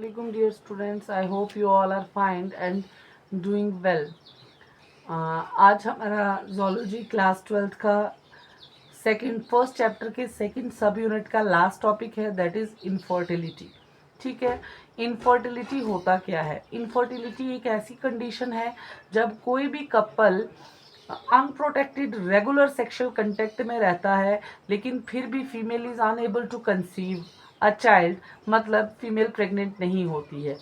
Assalamualaikum dear students. I hope you all are fine and doing well. आज हमारा zoology class 12th का first chapter के second सब unit का last topic है, दैट इज इनफर्टिलिटी. ठीक है. इनफर्टिलिटी होता क्या है? इनफर्टिलिटी एक ऐसी कंडीशन है जब कोई भी couple unprotected regular sexual contact में रहता है लेकिन फिर भी female is unable to conceive a child, मतलब फीमेल प्रेग्नेंट नहीं होती है.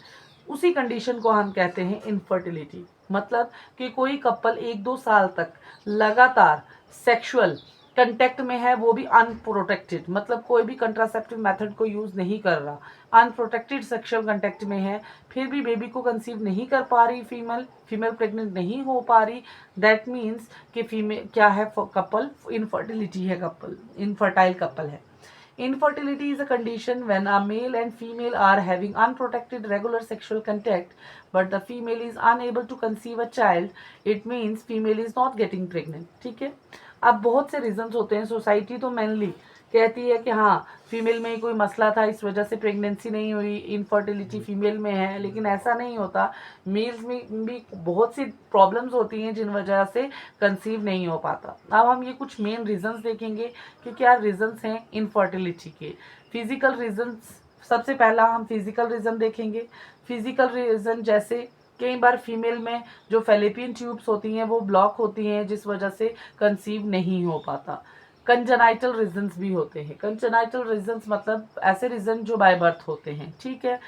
उसी कंडीशन को हम कहते हैं इनफर्टिलिटी. मतलब कि कोई कपल 1-2 साल तक लगातार सेक्सुअल कंटेक्ट में है, वो भी अनप्रोटेक्टेड, मतलब कोई भी कंट्रासेप्टिव मेथड को यूज़ नहीं कर रहा, अनप्रोटेक्टेड सेक्सुअल कंटेक्ट में है, फिर भी बेबी को कंसीव नहीं कर पा रही फीमेल प्रेग्नेंट नहीं हो पा रही. दैट मीन्स कि फीमेल क्या है, कपल इनफर्टिलिटी है, कपल इनफर्टाइल कपल है. Infertility is a condition when a male and female are having unprotected regular sexual contact, but the female is unable to conceive a child. It means female is not getting pregnant. ठीक है. अब बहुत से reasons होते हैं. Society तो mainly कहती है कि हाँ, फीमेल में ही कोई मसला था, इस वजह से प्रेगनेंसी नहीं हुई, इनफर्टिलिटी फीमेल में है, लेकिन ऐसा नहीं होता. मेल्स में भी बहुत सी प्रॉब्लम्स होती हैं जिन वजह से कंसीव नहीं हो पाता. अब हम ये कुछ मेन रीजंस देखेंगे कि क्या रीजंस हैं इनफर्टिलिटी के. फिजिकल रीजंस, सबसे पहला हम फिजिकल रीजन देखेंगे. फिजिकल रीजन जैसे कई बार फीमेल में जो फैलोपियन ट्यूब्स होती हैं वो ब्लॉक होती हैं, जिस वजह से कंसीव नहीं हो पाता. कंजेनाइटल रीजंस भी होते हैं. कंजेनाइटल रीजंस मतलब ऐसे रीजन जो बाय बर्थ होते हैं. ठीक है.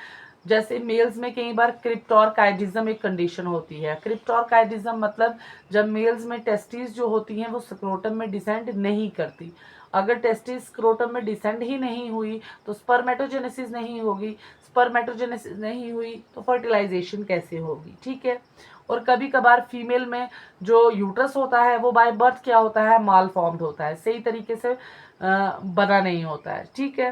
जैसे मेल्स में कई बार क्रिप्टोरकाइडिज्म एक कंडीशन होती है. क्रिप्टोरकाइडिज्म मतलब जब मेल्स में टेस्टिस जो होती हैं वो स्क्रोटम में डिसेंड नहीं करती. अगर टेस्टिस स्क्रोटम में डिसेंड ही नहीं हुई तो स्पर्मेटोजेनेसिस नहीं होगी. स्पर्मेटोजेनेसिस नहीं हुई तो फर्टिलाइजेशन कैसे होगी. ठीक है. और कभी कभार फीमेल में जो यूट्रस होता है वो बाय बर्थ क्या होता है, माल फॉर्म्ड होता है, सही तरीके से बना नहीं होता है. ठीक है.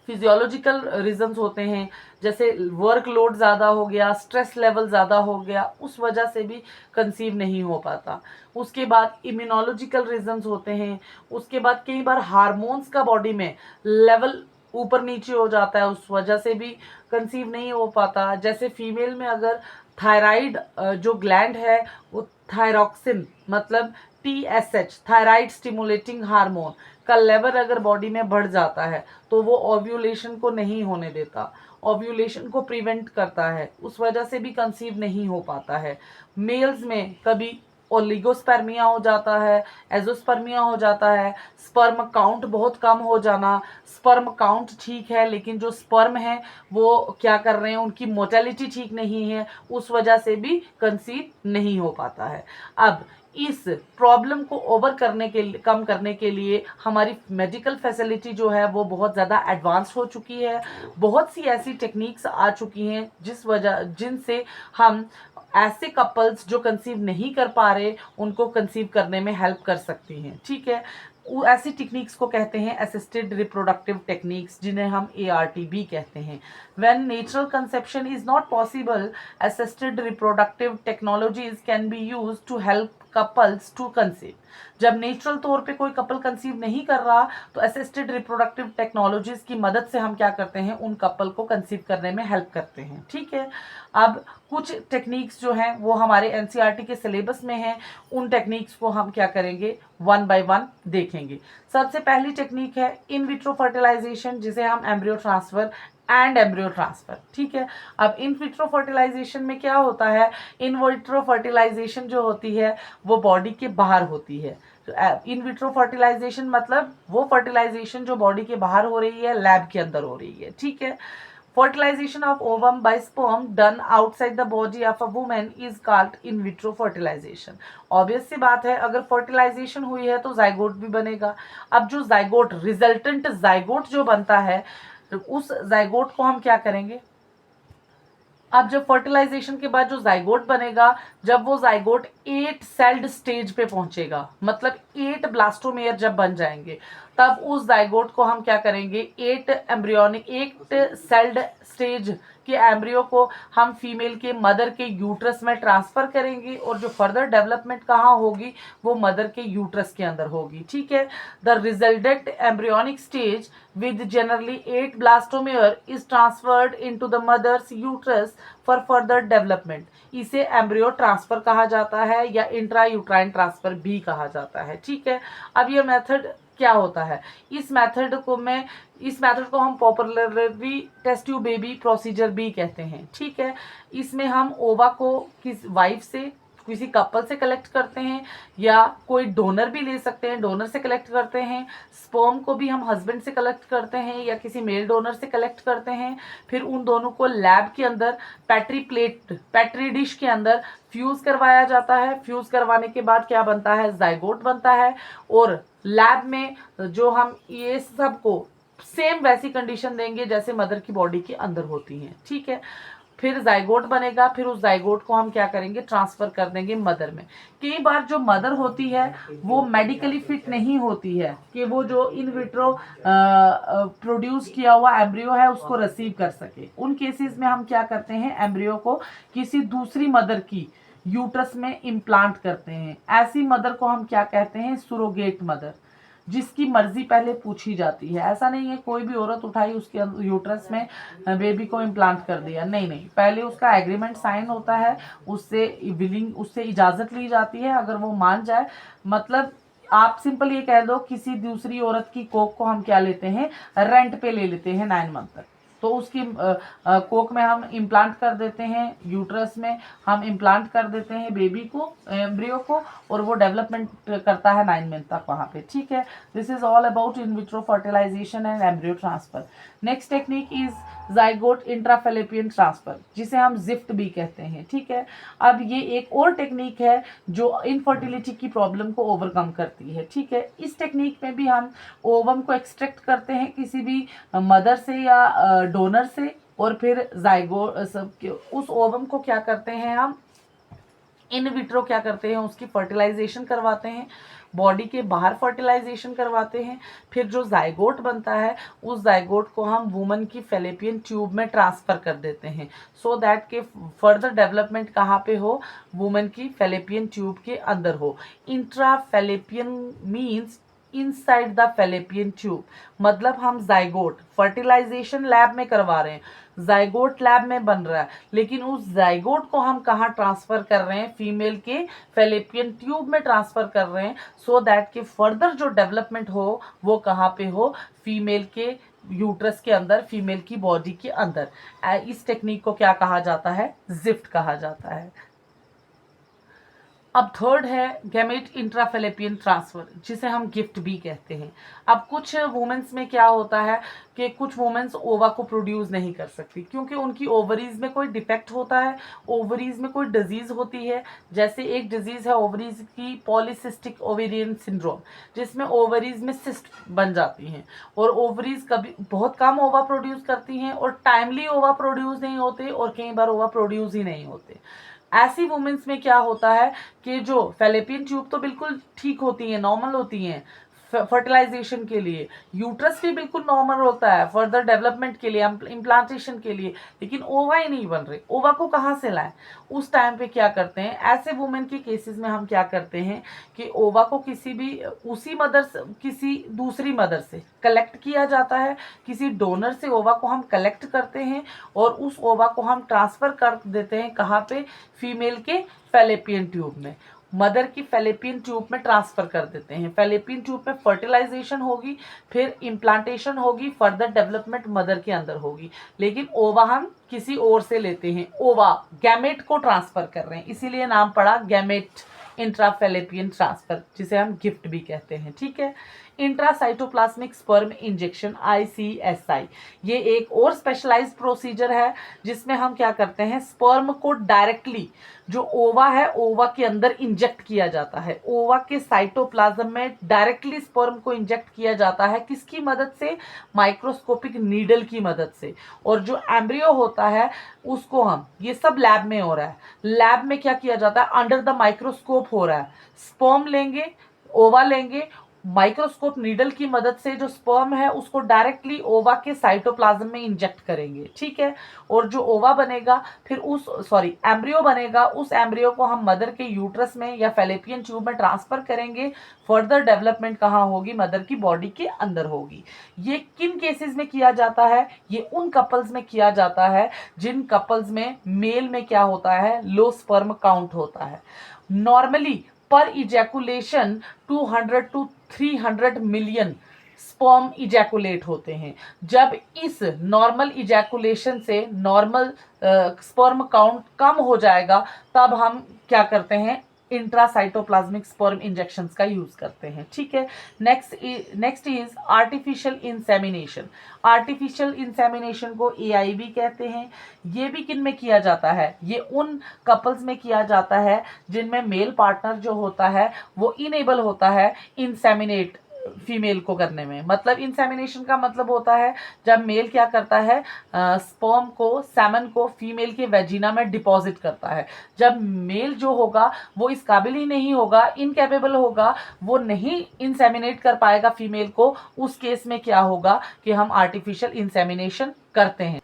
फिजियोलॉजिकल रीजंस होते हैं, जैसे वर्कलोड ज़्यादा हो गया, स्ट्रेस लेवल ज़्यादा हो गया, उस वजह से भी कंसीव नहीं हो पाता. उसके बाद इम्यूनोलॉजिकल रीजंस होते हैं. उसके बाद कई बार हार्मोन्स का बॉडी में लेवल ऊपर नीचे हो जाता है, उस वजह से भी कंसीव नहीं हो पाता. जैसे फीमेल में अगर थायराइड जो ग्लैंड है वो थायरॉक्सिन मतलब TSH थायराइड स्टिमुलेटिंग हार्मोन का लेवल अगर बॉडी में बढ़ जाता है तो वो ओव्यूलेशन को नहीं होने देता, ओव्यूलेशन को प्रिवेंट करता है, उस वजह से भी कंसीव नहीं हो पाता है. मेल्स में कभी ओलिगोस्पर्मिया हो जाता है, एजोस्पर्मिया हो जाता है, स्पर्म काउंट बहुत कम हो जाना. स्पर्म काउंट ठीक है लेकिन जो स्पर्म है वो क्या कर रहे हैं, उनकी मोटेलिटी ठीक नहीं है, उस वजह से भी कंसीव नहीं हो पाता है. अब इस प्रॉब्लम को ओवर करने के कम करने के लिए हमारी मेडिकल फैसिलिटी जो है वो बहुत ज़्यादा एडवांस हो चुकी है. बहुत सी ऐसी टेक्निक्स आ चुकी हैं जिनसे हम ऐसे कपल्स जो कंसीव नहीं कर पा रहे उनको कंसीव करने में हेल्प कर सकती हैं. ठीक है. ऐसी टेक्निक्स को कहते हैं असिस्टेड रिप्रोडक्टिव टेक्निक्स, जिन्हें हम ART भी कहते हैं. When natural conception is not possible, assisted reproductive technologies can be use to help couples to conceive. जब नेचुरल तौर पे कोई कपल कंसीव नहीं कर रहा तो असिस्टेड रिप्रोडक्टिव टेक्नोलॉजीज की मदद से हम क्या करते हैं, उन कपल को कंसीव करने में हेल्प करते हैं. ठीक है. अब कुछ टेक्निक्स जो हैं वो हमारे NCERT के सिलेबस में हैं, उन टेक्निक्स को हम क्या करेंगे, वन बाय वन देखेंगे. सबसे पहली टेक्निक है इन विट्रो फर्टिलाइजेशन, जिसे हम embryo transfer and embryo transfer. ठीक है. अब इन विट्रो फर्टिलाइजेशन में क्या होता है, इन विट्रो फर्टिलाइजेशन जो होती है वो बॉडी के बाहर होती है. इन विट्रो फर्टिलाइजेशन मतलब वो फर्टिलाइजेशन जो बॉडी के बाहर हो रही है, लैब के अंदर हो रही है. ठीक है. Fertilization of ovum by sperm done outside the body of a woman is called in vitro fertilization. Obvious सी बात है, अगर फर्टिलाइजेशन हुई है तो जाइगोट भी बनेगा. अब जो जाइगोट रिजल्टेंट जाइगोट जो बनता है, उस जाइगोट को हम क्या करेंगे, अब जब फर्टिलाइजेशन के बाद जो जाइगोट बनेगा, जब वो जाइगोट 8 सेल्ड स्टेज पे पहुंचेगा, मतलब 8 ब्लास्टोमेयर जब बन जाएंगे, तब उस जाइगोट को हम क्या करेंगे, 8 सेल्ड स्टेज के एम्ब्रियो को हम फीमेल के मदर के यूट्रस में ट्रांसफर करेंगे, और जो फर्दर डेवलपमेंट कहाँ होगी, वो मदर के यूट्रस के अंदर होगी। ठीक है, the resultant embryonic stage with generally 8 blastomere is transferred into the mother's uterus for further development। इसे एम्ब्रियो ट्रांसफर कहा जाता है या इंट्रा यूट्राइन ट्रांसफर भी कहा जाता है। ठीक है, अब ये मेथड क्या होता है, इस मेथड को हम popularly test tube baby procedure भी कहते हैं। ठीक है, इसमें हम ओवा को किस वाइफ से, किसी कपल से कलेक्ट करते हैं, या कोई डोनर भी ले सकते हैं, डोनर से कलेक्ट करते हैं। स्पर्म को भी हम हस्बैंड से कलेक्ट करते हैं या किसी मेल डोनर से कलेक्ट करते हैं। फिर उन दोनों को लैब के अंदर पैट्री डिश के अंदर फ्यूज़ करवाया जाता है। फ्यूज़ करवाने के बाद क्या बनता है, जाइगोट बनता है। और लैब में जो हम ये सब को सेम वैसी कंडीशन देंगे जैसे मदर की बॉडी के अंदर होती हैं। ठीक है, फिर जाइगोट बनेगा, फिर उस जाइगोट को हम क्या करेंगे, ट्रांसफर कर देंगे मदर में। कई बार जो मदर होती है वो मेडिकली फिट नहीं होती है कि वो जो इन विट्रो प्रोड्यूस किया हुआ एम्ब्रियो है उसको रिसीव कर सके। उन केसेस में हम क्या करते हैं, एम्ब्रियो को किसी दूसरी मदर की यूट्रस में इम्प्लांट करते हैं। ऐसी मदर को हम क्या कहते हैं, सुरोगेट मदर, जिसकी मर्जी पहले पूछी जाती है। ऐसा नहीं है कोई भी औरत उठाई उसके यूट्रस में बेबी को इम्प्लांट कर दिया, नहीं नहीं, पहले उसका एग्रीमेंट साइन होता है, उससे इजाज़त ली जाती है। अगर वो मान जाए, मतलब आप सिंपल ये कह दो, किसी दूसरी औरत की कोक को हम क्या लेते हैं, रेंट पे ले लेते हैं 9 मंथ तक। तो उसकी कोक में हम इम्प्लांट कर देते हैं, यूट्रस में हम इम्प्लांट कर देते हैं बेबी को, एम्ब्रियो को, और वो डेवलपमेंट करता है 9 मंथ तक वहाँ पे। ठीक है, this is all about in vitro fertilisation and embryo transfer. Next technique is zygote intrafallopian transfer, जिसे हम जिफ्ट भी कहते हैं। ठीक है, अब ये एक और टेक्निक है जो इनफर्टिलिटी की प्रॉब्लम को ओवरकम करती है। ठीक है, इस टेक्निक में भी हम ओवम को एक्सट्रैक्ट करते हैं किसी भी मदर से या डोनर से, और फिर जाइगोट उस ओवम को क्या करते हैं, हम इन विट्रो क्या करते हैं, उसकी फर्टिलाइजेशन करवाते हैं, बॉडी के बाहर फर्टिलाइजेशन करवाते हैं। फिर जो जाइगोट बनता है उस जाइगोट को हम वुमन की फेलोपियन ट्यूब में ट्रांसफ़र कर देते हैं, सो दैट के फर्दर डेवलपमेंट कहाँ पे हो, वुमन की फेलोपियन ट्यूब के अंदर हो। Intrafallopian means inside the fallopian tube, मतलब हम जाइगोट फर्टिलाइजेशन लैब में करवा रहे हैं, जाइगोट लैब में बन रहा है, लेकिन उस जाइगोट को हम कहाँ ट्रांसफ़र कर रहे हैं, फीमेल के फेलोपियन ट्यूब में ट्रांसफ़र कर रहे हैं, सो दैट कि फर्दर जो डेवलपमेंट हो वो कहाँ पे हो, फीमेल के यूट्रस के अंदर, फीमेल की बॉडी के अंदर। इस टेक्निक को क्या कहा जाता है, जिफ्ट कहा जाता है। अब थर्ड है गैमेट इंट्राफेलोपियन ट्रांसफर, जिसे हम गिफ्ट भी कहते हैं। अब कुछ वुमेन्स में क्या होता है कि कुछ वुमेन्स ओवा को प्रोड्यूस नहीं कर सकती क्योंकि उनकी ओवरीज में कोई डिफेक्ट होता है, ओवरीज में कोई डिजीज होती है। जैसे एक डिजीज है ओवरीज की, पॉलीसिस्टिक ओवेरियन सिंड्रोम, जिसमें ओवरीज में सिस्ट बन जाती हैं और ओवरीज कभी बहुत कम ओवा प्रोड्यूस करती हैं और टाइमली ओवा प्रोड्यूस नहीं होते और कई बार ओवा प्रोड्यूस ही नहीं होते। ऐसी वुमेन्स में क्या होता है कि जो फेलोपियन ट्यूब तो बिल्कुल ठीक होती हैं, नॉर्मल होती हैं फर्टिलाइजेशन के लिए, यूट्रस भी बिल्कुल नॉर्मल होता है फर्दर डेवलपमेंट के लिए, इम्प्लांटेशन के लिए, लेकिन ओवा ही नहीं बन रहे। ओवा को कहाँ से लाएं? उस टाइम पे क्या करते हैं, ऐसे वुमेन के केसेस में हम क्या करते हैं कि ओवा को किसी भी उसी मदर से, किसी दूसरी मदर से कलेक्ट किया जाता है, किसी डोनर से ओवा को हम कलेक्ट करते हैं और उस ओवा को हम ट्रांसफ़र कर देते हैं कहाँ पे, फीमेल के फेलोपियन ट्यूब में, मदर की फेलोपियन ट्यूब में ट्रांसफ़र कर देते हैं। फेलोपियन ट्यूब में फर्टिलाइजेशन होगी, फिर इम्प्लांटेशन होगी, फर्दर डेवलपमेंट मदर के अंदर होगी, लेकिन ओवा हम किसी और से लेते हैं। ओवा गैमेट को ट्रांसफ़र कर रहे हैं, इसीलिए नाम पड़ा गैमेट इंट्राफेलोपियन ट्रांसफ़र, जिसे हम गिफ्ट भी कहते हैं। ठीक है, इंट्रासाइटोप्लाज्मिक स्पर्म इंजेक्शन ICSI, ये एक और स्पेशलाइज्ड प्रोसीजर है जिसमें हम क्या करते हैं, स्पर्म को डायरेक्टली जो ओवा है ओवा के अंदर इंजेक्ट किया जाता है, ओवा के साइटोप्लाज्म में डायरेक्टली स्पर्म को इंजेक्ट किया जाता है। किसकी मदद से? माइक्रोस्कोपिक नीडल की मदद से। और जो एम्ब्रियो होता है उसको हम, ये सब लैब में हो रहा है, लैब में क्या किया जाता है, अंडर द माइक्रोस्कोप हो रहा है। स्पर्म लेंगे, ओवा लेंगे, माइक्रोस्कोप नीडल की मदद से जो स्पर्म है उसको डायरेक्टली ओवा के साइटोप्लाज्म में इंजेक्ट करेंगे, ठीक है। और जो ओवा बनेगा फिर एम्ब्रियो बनेगा, उस एम्ब्रियो को हम मदर के यूट्रस में या फैलोपियन ट्यूब में ट्रांसफर करेंगे। फर्दर डेवलपमेंट कहाँ होगी? मदर की बॉडी के अंदर होगी। ये किन केसेस में किया जाता है? ये उन कपल्स में किया जाता है जिन कपल्स में मेल में क्या होता है? लो स्पर्म काउंट होता है। नॉर्मली पर ejaculation 200 to 300 million sperm ejaculate होते हैं। जब इस नॉर्मल इजैकुलेशन से नॉर्मल स्पर्म काउंट कम हो जाएगा तब हम क्या करते हैं? इंट्रासाइटोप्लाज्मिक स्पर्म इंजेक्शंस का यूज करते हैं, ठीक है। Next is artificial insemination. Artificial insemination को AIV कहते हैं। ये भी किन में किया जाता है? ये उन कपल्स में किया जाता है जिनमें मेल पार्टनर जो होता है वो इनेबल होता है इंसेमिनेट फीमेल को करने में। मतलब इंसेमिनेशन का मतलब होता है जब मेल क्या करता है? स्पर्म को, सैमन को फीमेल के वेजिना में डिपॉजिट करता है। जब मेल जो होगा वो इस काबिल ही नहीं होगा, इनकेपेबल होगा, वो नहीं इंसेमिनेट कर पाएगा फीमेल को, उस केस में क्या होगा कि हम आर्टिफिशियल इंसेमिनेशन करते हैं।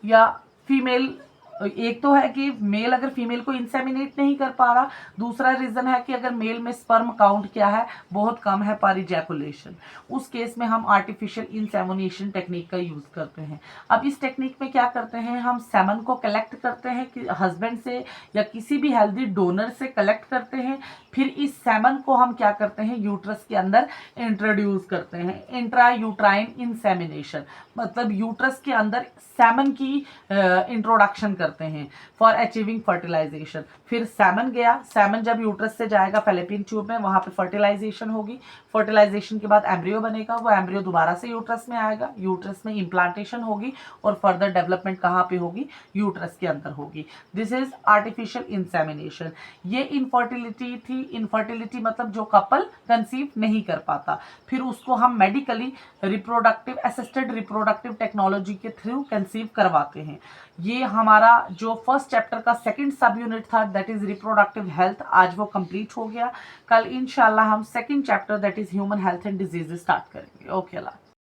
या फीमेल, एक तो है कि मेल अगर फीमेल को इंसेमिनेट नहीं कर पा रहा, दूसरा रीजन है कि अगर मेल में स्पर्म काउंट क्या है? बहुत कम है पर इजैकुलेशन। उस केस में हम आर्टिफिशियल इंसेमिनेशन टेक्निक का यूज करते हैं। अब इस टेक्निक में क्या करते हैं? हम सेमन को कलेक्ट करते हैं कि हस्बैंड से या किसी भी हेल्दी डोनर से कलेक्ट करते हैं। फिर इस सेमन को हम क्या करते हैं? यूट्रस के अंदर इंट्रोड्यूस करते हैं। इंट्रा यूट्राइन इंसेमिनेशन मतलब यूट्रस के अंदर सेमन की इंट्रोडक्शन करते हैं फॉर अचीविंग फर्टिलाइजेशन। फिर सैमन गया, सैमन जब यूट्रस से जाएगा फैलोपियन ट्यूब में, वहां पे फर्टिलाइजेशन होगी। फर्टिलाइजेशन के बाद एम्ब्रियो बनेगा, वो एम्ब्रियो दोबारा से यूट्रस में आएगा, यूट्रस में इम्प्लांटेशन होगी और फर्दर डेवलपमेंट कहाँ पे होगी? यूट्रस के अंदर होगी। This is artificial insemination. ये इनफर्टिलिटी थी। इनफर्टिलिटी मतलब जो कपल कंसीव नहीं कर पाता, फिर उसको हम medically reproductive assisted reproductive technology के थ्रू कंसीव करवाते हैं। ये हमारा जो फर्स्ट चैप्टर का सेकंड सब यूनिट था दैट इज रिप्रोडक्टिव हेल्थ, आज वो कंप्लीट हो गया। कल इंशाल्लाह हम second chapter that is human health and diseases start करेंगे। ओके अल्लाह।